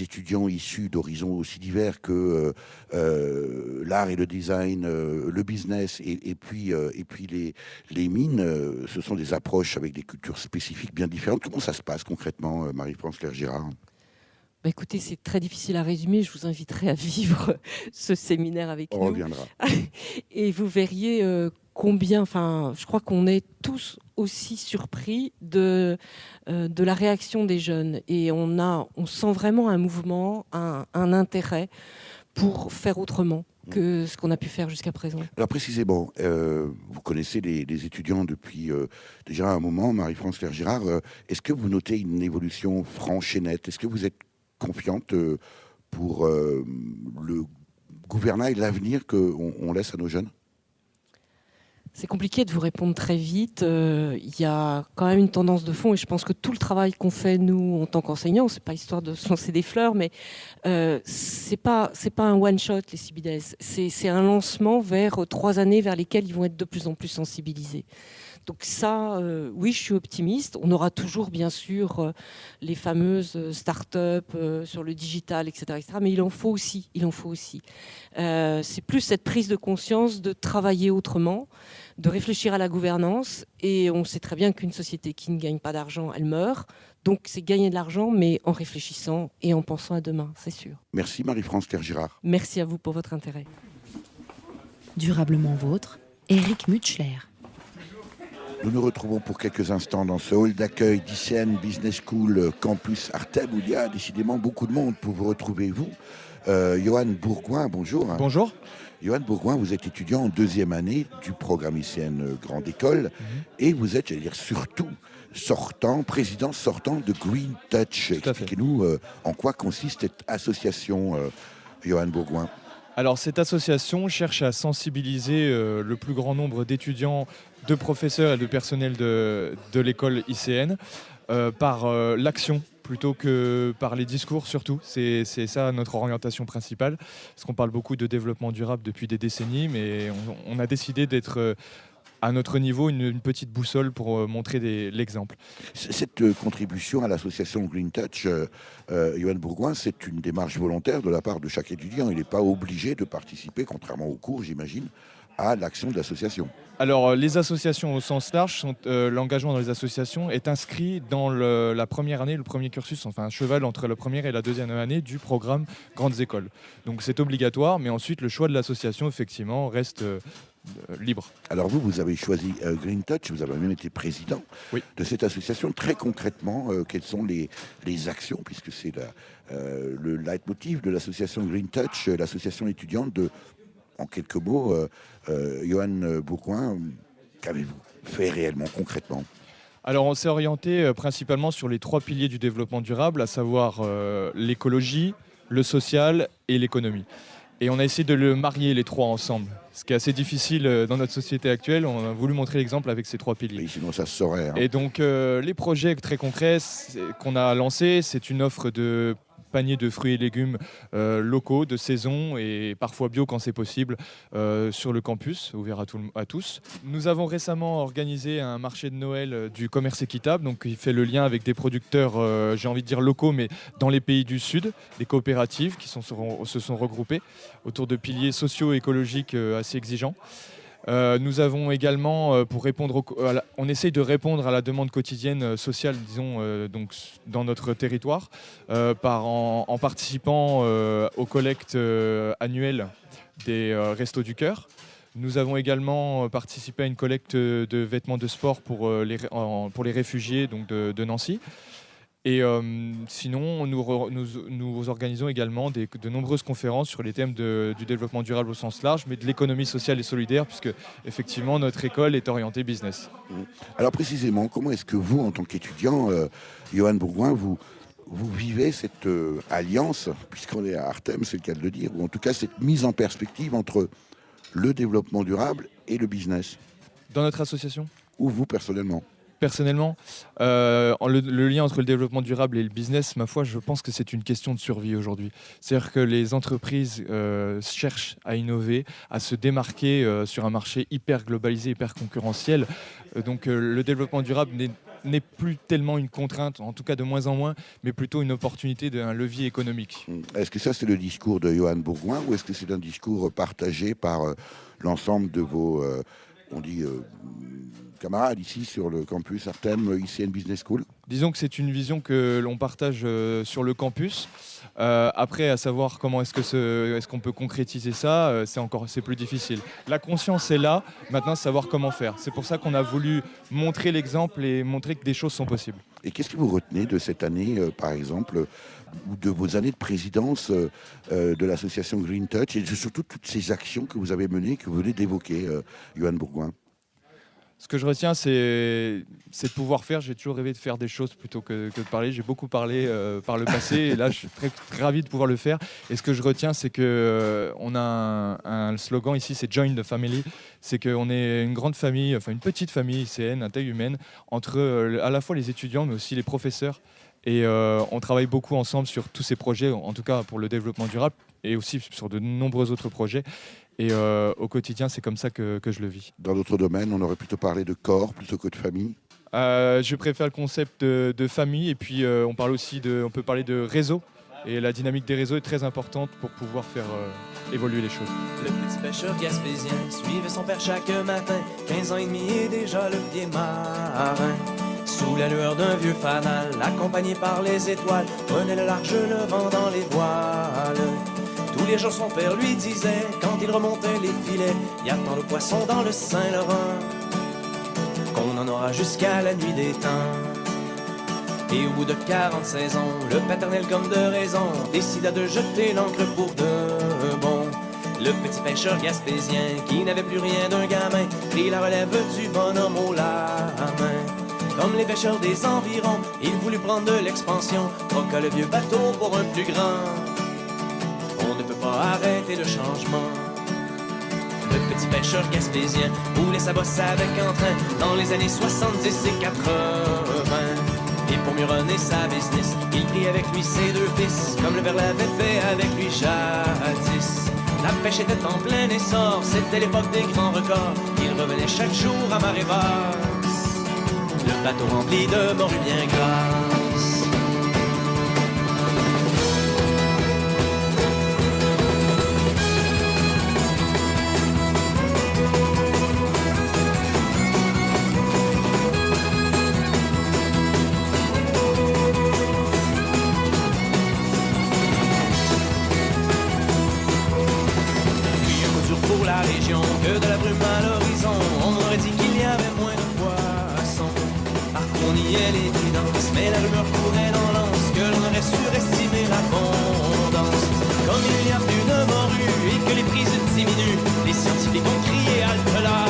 étudiants issus d'horizons aussi divers que l'art et le design, le business et puis les mines, ce sont des approches avec des cultures spécifiques bien différentes. Comment ça se passe concrètement, Marie-France Clerc-Girard? Bah écoutez, c'est très difficile à résumer. Je vous inviterai à vivre ce séminaire avec nous. On reviendra. Et vous verriez je crois qu'on est tous aussi surpris de la réaction des jeunes. Et on sent vraiment un mouvement, un intérêt pour faire autrement que ce qu'on a pu faire jusqu'à présent. Alors précisément, vous connaissez les étudiants depuis déjà un moment, Marie-France Clerc-Girard. Est-ce que vous notez une évolution franche et nette? Est-ce que vous êtes confiante pour le gouvernail, l'avenir qu'on laisse à nos jeunes? C'est compliqué de vous répondre très vite. Il y a quand même une tendance de fond, et je pense que tout le travail qu'on fait, nous, en tant qu'enseignants, c'est pas histoire de se lancer des fleurs, mais c'est pas un one-shot, les CBDS. C'est un lancement vers 3 années vers lesquelles ils vont être de plus en plus sensibilisés. Donc ça, oui, je suis optimiste. On aura toujours, bien sûr, les fameuses start-up sur le digital, etc., etc. Mais il en faut aussi. C'est plus cette prise de conscience de travailler autrement, de réfléchir à la gouvernance. Et on sait très bien qu'une société qui ne gagne pas d'argent, elle meurt. Donc c'est gagner de l'argent, mais en réfléchissant et en pensant à demain, c'est sûr. Merci Marie-France Clerc-Girard. Merci à vous pour votre intérêt. Durablement vôtre, Éric Mutschler. Nous nous retrouvons pour quelques instants dans ce hall d'accueil d'ICN Business School Campus Artem, où il y a décidément beaucoup de monde pour vous retrouver, vous. Johan Bourgoin, bonjour. Bonjour. Johan Bourgoin, vous êtes étudiant en 2e année du programme ICN Grande École, et vous êtes, j'allais dire, surtout président sortant de Green Touch. Expliquez-nous en quoi consiste cette association, Johan Bourgoin. Alors, cette association cherche à sensibiliser le plus grand nombre d'étudiants, de professeurs et de personnel de l'école ICN par l'action plutôt que par les discours surtout. C'est ça notre orientation principale, parce qu'on parle beaucoup de développement durable depuis des décennies, mais on a décidé d'être à notre niveau une petite boussole pour montrer l'exemple. Cette contribution à l'association Green Touch, Johan Bourgoin, c'est une démarche volontaire de la part de chaque étudiant. Il n'est pas obligé de participer, contrairement aux cours, j'imagine, à l'action de l'association. Alors, les associations au sens large, l'engagement dans les associations est inscrit dans la première année, le premier cursus, enfin un cheval entre la première et la 2e année du programme Grandes Écoles. Donc c'est obligatoire, mais ensuite le choix de l'association, effectivement, reste libre. Alors vous avez choisi Green Touch, vous avez même été président de cette association. Très concrètement, quelles sont les actions, puisque c'est le leitmotiv de l'association Green Touch, l'association étudiante en quelques mots, Johan Bourgoin, qu'avez-vous fait réellement, concrètement? Alors on s'est orienté principalement sur les 3 piliers du développement durable, à savoir l'écologie, le social et l'économie. Et on a essayé de le marier les 3 ensemble, ce qui est assez difficile dans notre société actuelle. On a voulu montrer l'exemple avec ces 3 piliers. Oui, sinon ça se saurait. Et donc les projets très concrets qu'on a lancés, c'est une offre de panier de fruits et légumes locaux, de saison et parfois bio quand c'est possible sur le campus, ouvert à tous. Nous avons récemment organisé un marché de Noël du commerce équitable, donc il fait le lien avec des producteurs, j'ai envie de dire locaux, mais dans les pays du Sud, des coopératives qui se sont regroupées autour de piliers socio-écologiques assez exigeants. Nous avons également, on essaye de répondre à la demande quotidienne sociale, disons, donc, dans notre territoire, en participant aux collectes annuelles des Restos du Cœur. Nous avons également participé à une collecte de vêtements de sport pour les réfugiés donc de Nancy. Et sinon, nous organisons également de nombreuses conférences sur les thèmes du développement durable au sens large, mais de l'économie sociale et solidaire, puisque effectivement notre école est orientée business. Alors précisément, comment est-ce que vous, en tant qu'étudiant, Johan Bourgoin, vous vivez cette alliance, puisqu'on est à Artem, c'est le cas de le dire, ou en tout cas cette mise en perspective entre le développement durable et le business? Dans notre association? Ou vous personnellement? Personnellement, le lien entre le développement durable et le business, ma foi, je pense que c'est une question de survie aujourd'hui. C'est-à-dire que les entreprises cherchent à innover, à se démarquer sur un marché hyper globalisé, hyper concurrentiel. Donc le développement durable n'est plus tellement une contrainte, en tout cas de moins en moins, mais plutôt une opportunité d'un levier économique. Est-ce que ça c'est le discours de Johan Bourgoin ou est-ce que c'est un discours partagé par l'ensemble de vos camarades ici sur le campus Artem ICN Business School? Disons que c'est une vision que l'on partage sur le campus. Après, à savoir comment est-ce qu'on peut concrétiser ça, c'est plus difficile. La conscience est là, maintenant savoir comment faire. C'est pour ça qu'on a voulu montrer l'exemple et montrer que des choses sont possibles. Et qu'est-ce que vous retenez de cette année, par exemple, ou de vos années de présidence de l'association Green Touch, et surtout toutes ces actions que vous avez menées, que vous venez d'évoquer, Johan Bourgoin? Ce que je retiens, c'est de pouvoir faire. J'ai toujours rêvé de faire des choses plutôt que de parler. J'ai beaucoup parlé par le passé et là, je suis très ravi de pouvoir le faire. Et ce que je retiens, c'est qu'on a un slogan ici, c'est « Join the Family ». C'est qu'on est une grande famille, enfin une petite famille ICN, à taille humaine, entre à la fois les étudiants, mais aussi les professeurs. Et on travaille beaucoup ensemble sur tous ces projets, en tout cas pour le développement durable, et aussi sur de nombreux autres projets. Et au quotidien, c'est comme ça que je le vis. Dans d'autres domaines, on aurait plutôt parlé de corps plutôt que de famille? Je préfère le concept de famille, et puis on peut parler de réseau. Et la dynamique des réseaux est très importante pour pouvoir faire évoluer les choses. Le petit pêcheur gaspésien suivait son père chaque matin. 15 ans et demi et déjà le pied marin. Sous la lueur d'un vieux fanal, accompagné par les étoiles, prenait le large, le vent dans les voiles. Tous les jours son père lui disait, quand il remontait les filets, y a tant de poissons dans le Saint-Laurent qu'on en aura jusqu'à la nuit des temps. Et au bout de 46 ans, le paternel comme de raison décida de jeter l'ancre pour de bon. Le petit pêcheur gaspésien, qui n'avait plus rien d'un gamin, prit la relève du bonhomme au la main. Comme les pêcheurs des environs, il voulut prendre de l'expansion, troqua le vieux bateau pour un plus grand. On ne peut pas arrêter le changement. Le petit pêcheur gaspésien roulait sa bosse avec entrain dans les années 70 et 80. Et pour mieux runner sa business, il prit avec lui ses deux fils, comme le père l'avait fait avec lui jadis. La pêche était en plein essor, c'était l'époque des grands records. Il revenait chaque jour à marée basse, le bateau rempli de morues bien grasses. Que de la brume à l'horizon, on aurait dit qu'il y avait moins de poissons. Partout on niait l'évidence, mais la rumeur courait dans l'anse que l'on aurait surestimé l'abondance. Comme il n'y a plus de morues et que les prises diminuent, les scientifiques ont crié halte là.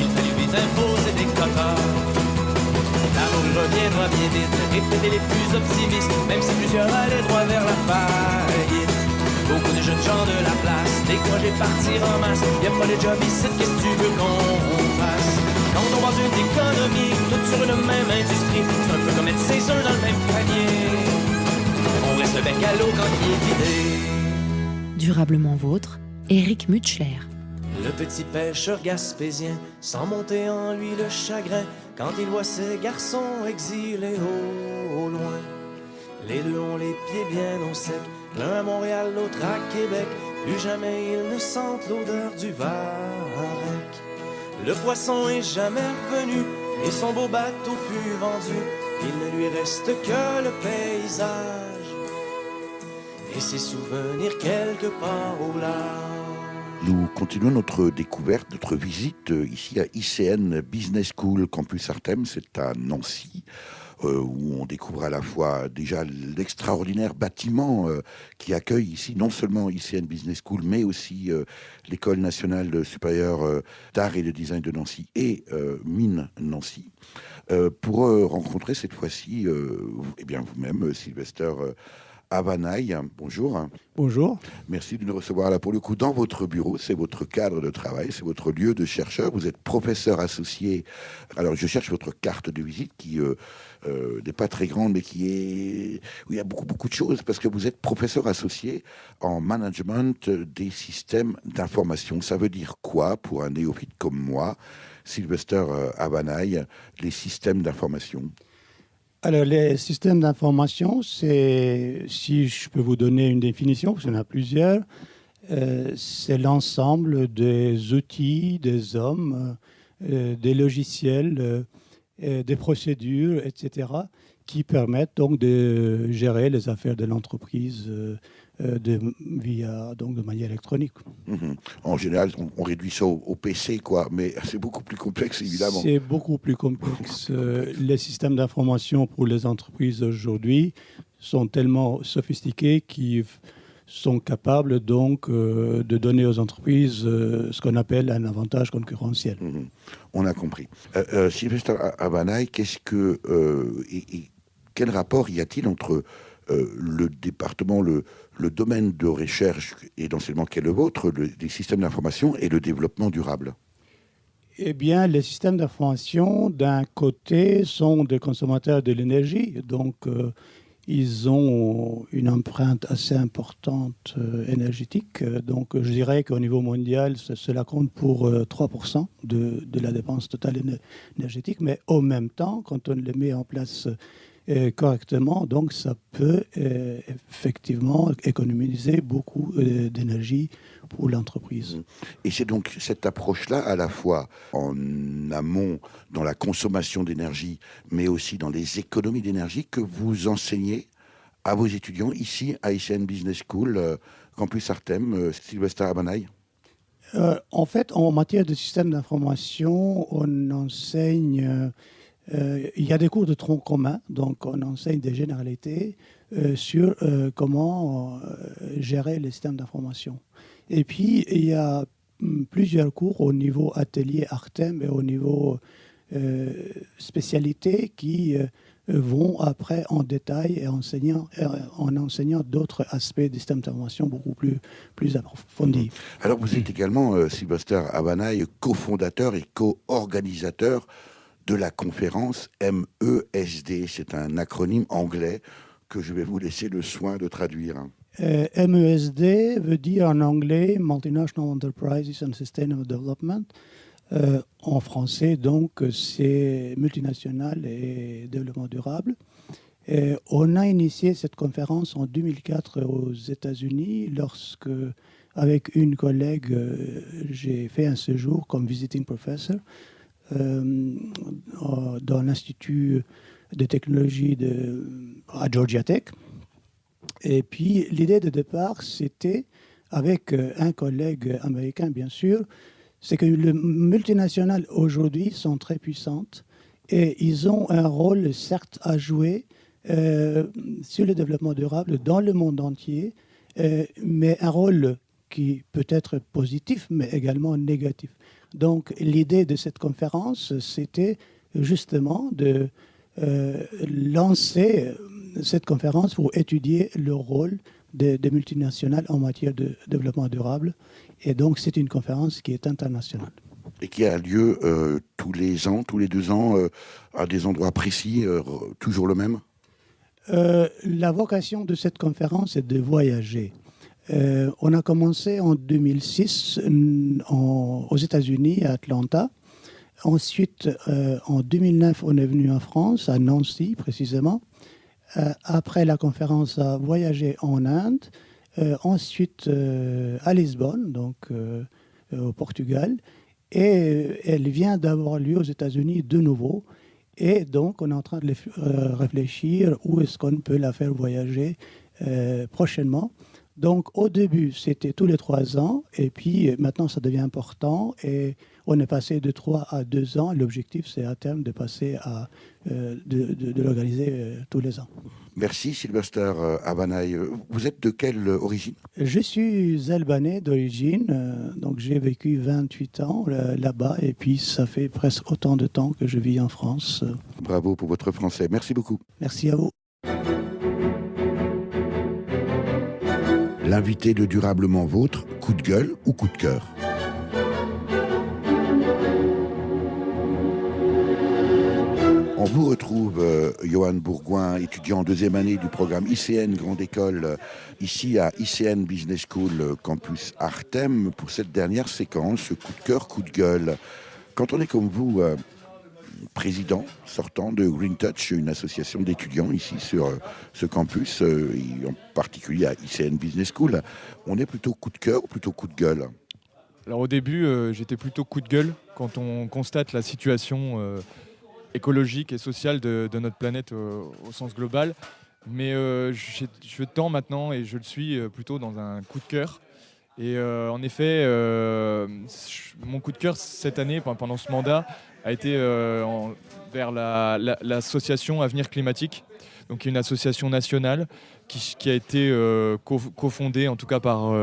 Il fallut vite imposer des quotas. La morue reviendra bien vite, répétaient les plus optimistes, même si plusieurs allaient droit vers la faillite. Beaucoup de jeunes gens de la place, découragés de partir en masse. Y'a pas de job ici, qu'est-ce que tu veux qu'on fasse? Quand on base une économie, toute sur une même industrie, c'est un peu comme mettre ses œufs dans le même panier. On on reste le bec à l'eau quand il est vidé. Durablement vôtre, Éric Mutschler. Le petit pêcheur gaspésien sent monter en lui le chagrin quand il voit ses garçons exilés au loin. Les deux ont les pieds bien au sec, l'un à Montréal, l'autre à Québec. Plus jamais ils ne sentent l'odeur du varech. Le poisson est jamais revenu et son beau bateau fut vendu. Il ne lui reste que le paysage et ses souvenirs quelque part au large. Nous continuons notre découverte, notre visite ici à ICN Business School Campus Artem, c'est à Nancy, où on découvre à la fois déjà l'extraordinaire bâtiment qui accueille ici non seulement ICN Business School, mais aussi l'École nationale supérieure d'art et de design de Nancy et Mines Nancy, pour rencontrer cette fois-ci vous-même, Sylvester Abanaï. Bonjour. Bonjour. Merci de nous recevoir là pour le coup dans votre bureau. C'est votre cadre de travail, c'est votre lieu de chercheur. Vous êtes professeur associé. Alors je cherche votre carte de visite qui n'est pas très grande, mais où il y a beaucoup de choses, parce que vous êtes professeur associé en management des systèmes d'information. Ça veut dire quoi pour un néophyte comme moi, Sylvester Abanaï, les systèmes d'information? Alors, les systèmes d'information, c'est, si je peux vous donner une définition, parce qu'il y en a plusieurs, c'est l'ensemble des outils, des hommes, des logiciels, des procédures, etc., qui permettent donc de gérer les affaires de l'entreprise de manière électronique. En général, on réduit ça au PC, quoi, mais c'est beaucoup plus complexe, évidemment. C'est beaucoup plus complexe. Les systèmes d'information pour les entreprises aujourd'hui sont tellement sophistiqués qu'ils sont capables donc de donner aux entreprises ce qu'on appelle un avantage concurrentiel. On a compris. Sylvester Abanaï, quel rapport y a-t-il entre le département, le domaine de recherche et d'enseignement qui est le vôtre, des systèmes d'information et le développement durable? Eh bien, les systèmes d'information, d'un côté, sont des consommateurs de l'énergie, donc ils ont une empreinte assez importante énergétique. Donc, je dirais qu'au niveau mondial, cela compte pour 3% de la dépense totale énergétique, mais en même temps, quand on les met en place correctement, donc ça peut effectivement économiser beaucoup d'énergie pour l'entreprise. Et c'est donc cette approche-là, à la fois en amont dans la consommation d'énergie, mais aussi dans les économies d'énergie, que vous enseignez à vos étudiants ici à ICN Business School, Campus Artem, Sylvester Abanaï? En fait, en matière de système d'information, on enseigne... il y a des cours de tronc commun, donc on enseigne des généralités sur comment gérer les systèmes d'information. Et puis, il y a plusieurs cours au niveau atelier Artem et au niveau spécialité qui vont après en détail et en enseignant d'autres aspects des systèmes d'information beaucoup plus approfondis. Alors, vous êtes également, Sylvester Abanaï, cofondateur et co-organisateur de la conférence MESD. C'est un acronyme anglais que je vais vous laisser le soin de traduire. MESD veut dire en anglais Multinational Enterprises and Sustainable Development. En français, donc, c'est multinational et développement durable. On a initié cette conférence en 2004 aux États-Unis lorsque, avec une collègue, j'ai fait un séjour comme visiting professor dans l'Institut de technologie à Georgia Tech. Et puis, l'idée de départ, c'était, avec un collègue américain, bien sûr, c'est que les multinationales, aujourd'hui, sont très puissantes et ils ont un rôle, certes, à jouer sur le développement durable dans le monde entier, mais un rôle qui peut être positif, mais également négatif. Donc, l'idée de cette conférence, c'était justement de lancer cette conférence pour étudier le rôle des multinationales en matière de développement durable. Et donc, c'est une conférence qui est internationale. Et qui a lieu tous les ans, tous les 2 ans, à des endroits précis, toujours le même? La vocation de cette conférence est de voyager. On a commencé en 2006 aux États-Unis, à Atlanta. Ensuite, en 2009, on est venu en France, à Nancy précisément. Après la conférence, on a voyagé en Inde. Ensuite, à Lisbonne, donc au Portugal. Et elle vient d'avoir lieu aux États-Unis de nouveau. Et donc, on est en train de réfléchir où est-ce qu'on peut la faire voyager prochainement. Donc, au début, c'était tous les 3 ans. Et puis, maintenant, ça devient important. Et on est passé de 3 à 2 ans. L'objectif, c'est à terme de passer à de l'organiser tous les ans. Merci Sylvester Abanaï. Vous êtes de quelle origine? Je suis albanais d'origine. Donc, j'ai vécu 28 ans là-bas. Et puis, ça fait presque autant de temps que je vis en France. Bravo pour votre français. Merci beaucoup. Merci à vous. L'invité de Durablement Vôtre, coup de gueule ou coup de cœur? On vous retrouve, Johan Bourgoin, étudiant en 2e année du programme ICN Grande École, ici à ICN Business School, campus Artem, pour cette dernière séquence, coup de cœur, coup de gueule. Quand on est comme vous, président sortant de Green Touch, une association d'étudiants ici sur ce campus, et en particulier à ICN Business School, on est plutôt coup de cœur ou plutôt coup de gueule? Alors au début, j'étais plutôt coup de gueule quand on constate la situation écologique et sociale de notre planète au sens global. Mais je tends maintenant, et je le suis plutôt dans un coup de cœur. Et en effet, mon coup de cœur cette année, pendant ce mandat, a été vers l'association Avenir Climatique, donc une association nationale qui a été cofondée en tout cas par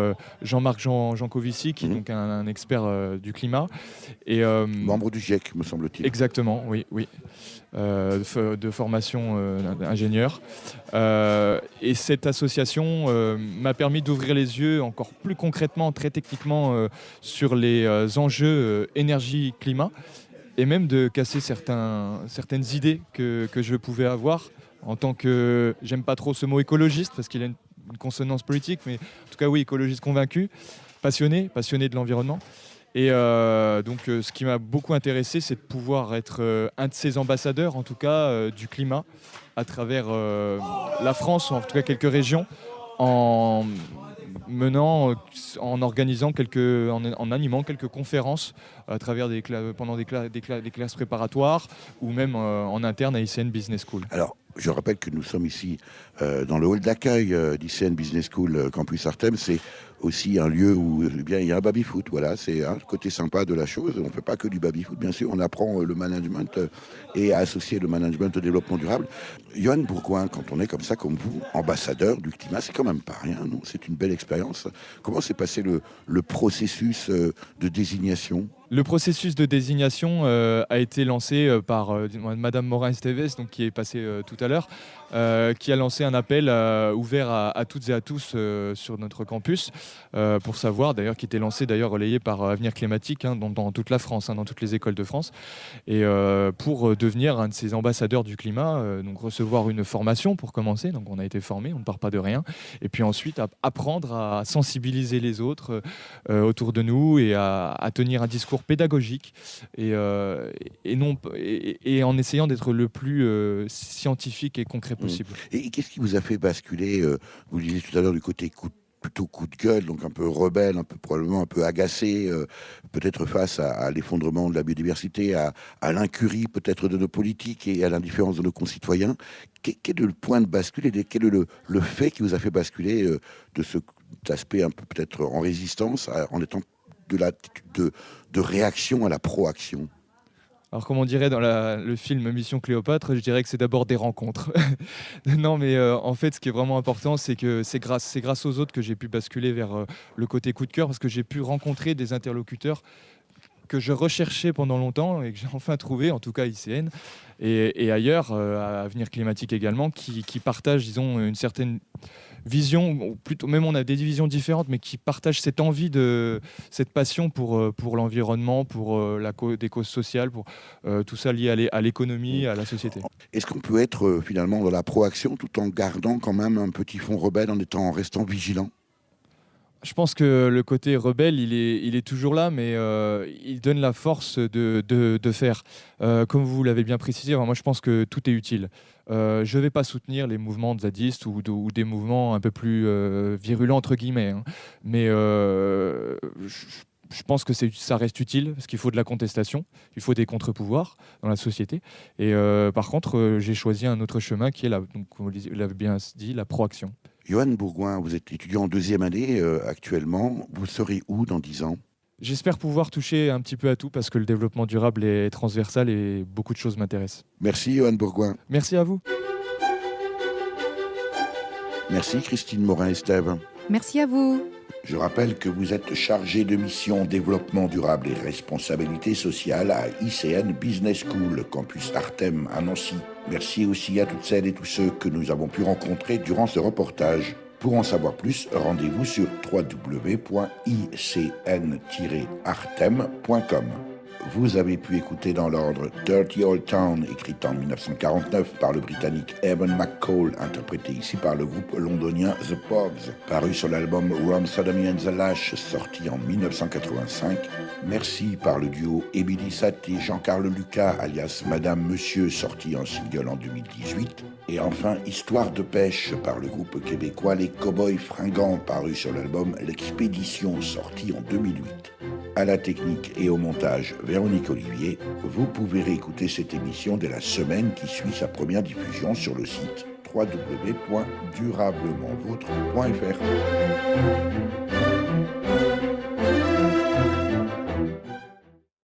Jean-Marc Jancovici, qui est donc un expert du climat. Et, membre du GIEC, me semble-t-il. Exactement, oui. De formation ingénieur. Et cette association m'a permis d'ouvrir les yeux encore plus concrètement, très techniquement, sur les enjeux énergie-climat, et même de casser certaines idées que je pouvais avoir en tant que, j'aime pas trop ce mot écologiste parce qu'il a une consonance politique, mais en tout cas oui, écologiste convaincu, passionné de l'environnement. Et donc ce qui m'a beaucoup intéressé, c'est de pouvoir être un de ces ambassadeurs, en tout cas du climat, à travers la France, ou en tout cas quelques régions, en organisant en animant quelques conférences à travers pendant des classes préparatoires, ou même en interne à ICN Business School. Alors, je rappelle que nous sommes ici dans le hall d'accueil d'ICN Business School Campus Artem. C'est aussi un lieu où il y a un baby-foot. Voilà, c'est un côté sympa de la chose. On ne fait pas que du baby-foot, bien sûr. On apprend le management et à associer le management au développement durable. Johan Bourgoin, quand on est comme ça, comme vous, ambassadeur du climat, c'est quand même pas rien, non? C'est une belle expérience. Comment s'est passé le processus de désignation? Le processus de désignation a été lancé par Madame Morin-Esteves, donc qui est passée tout à l'heure, qui a lancé un appel ouvert à toutes et à tous sur notre campus, pour savoir, d'ailleurs, qui était lancé, d'ailleurs relayé par Avenir Climatique, dans toute la France, dans toutes les écoles de France, et pour devenir un de ces ambassadeurs du climat, donc recevoir une formation pour commencer. Donc on a été formé, on ne part pas de rien, et puis ensuite apprendre à sensibiliser les autres autour de nous, et à tenir un discours pédagogique, et en essayant d'être le plus scientifique et concret possible. Et qu'est-ce qui vous a fait basculer, vous le disiez tout à l'heure, du côté plutôt coup de gueule, donc un peu rebelle, probablement un peu agacé, peut-être face à l'effondrement de la biodiversité, à l'incurie peut-être de nos politiques et à l'indifférence de nos concitoyens? Quel est le point de bascule, et quel est le fait qui vous a fait basculer de cet aspect un peu peut-être en résistance, en étant de l'attitude de réaction à la proaction? Alors, comme on dirait dans le film Mission Cléopâtre, je dirais que c'est d'abord des rencontres. Non, mais en fait, ce qui est vraiment important, c'est que c'est grâce aux autres que j'ai pu basculer vers le côté coup de cœur, parce que j'ai pu rencontrer des interlocuteurs que je recherchais pendant longtemps et que j'ai enfin trouvé, en tout cas ICN, et ailleurs, à Avenir Climatique également, qui partagent, disons, une certaine vision, ou plutôt même on a des visions différentes, mais qui partagent cette envie, cette passion pour l'environnement, pour des causes sociales, pour tout ça lié à l'économie, à la société. Est-ce qu'on peut être finalement dans la proaction tout en gardant quand même un petit fond rebelle, en restant vigilant? Je pense que le côté rebelle, il est toujours là, mais il donne la force de faire. Comme vous l'avez bien précisé, moi je pense que tout est utile. Je ne vais pas soutenir les mouvements zadistes ou des mouvements un peu plus virulents, entre guillemets. Hein. Mais je pense que ça reste utile, parce qu'il faut de la contestation, il faut des contre-pouvoirs dans la société. Et par contre, j'ai choisi un autre chemin qui est, donc, comme vous l'avez bien dit, la proaction. Johan Bourgoin, vous êtes étudiant en 2e année actuellement. Vous serez où dans 10 ans? J'espère pouvoir toucher un petit peu à tout, parce que le développement durable est transversal et beaucoup de choses m'intéressent. Merci Johan Bourgoin. Merci à vous. Merci Christine Morin-Estève. Merci à vous. Je rappelle que vous êtes chargé de mission développement durable et responsabilité sociale à ICN Business School, campus Artem à Nancy. Merci aussi à toutes celles et tous ceux que nous avons pu rencontrer durant ce reportage. Pour en savoir plus, rendez-vous sur www.icn-artem.com. Vous avez pu écouter dans l'ordre Dirty Old Town, écrite en 1949 par le Britannique Evan McCall, interprété ici par le groupe londonien The Pogs, paru sur l'album Rum Sodomy and the Lash, sorti en 1985. Merci par le duo Ebili Sat et Jean-Carl Lucas, alias Madame Monsieur, sorti en single en 2018. Et enfin, Histoire de pêche par le groupe québécois Les Cowboys Fringants, paru sur l'album L'Expédition, sorti en 2008. À la technique et au montage, Véronique Olivier. Vous pouvez réécouter cette émission dès la semaine qui suit sa première diffusion sur le site www.durablementvôtre.fr.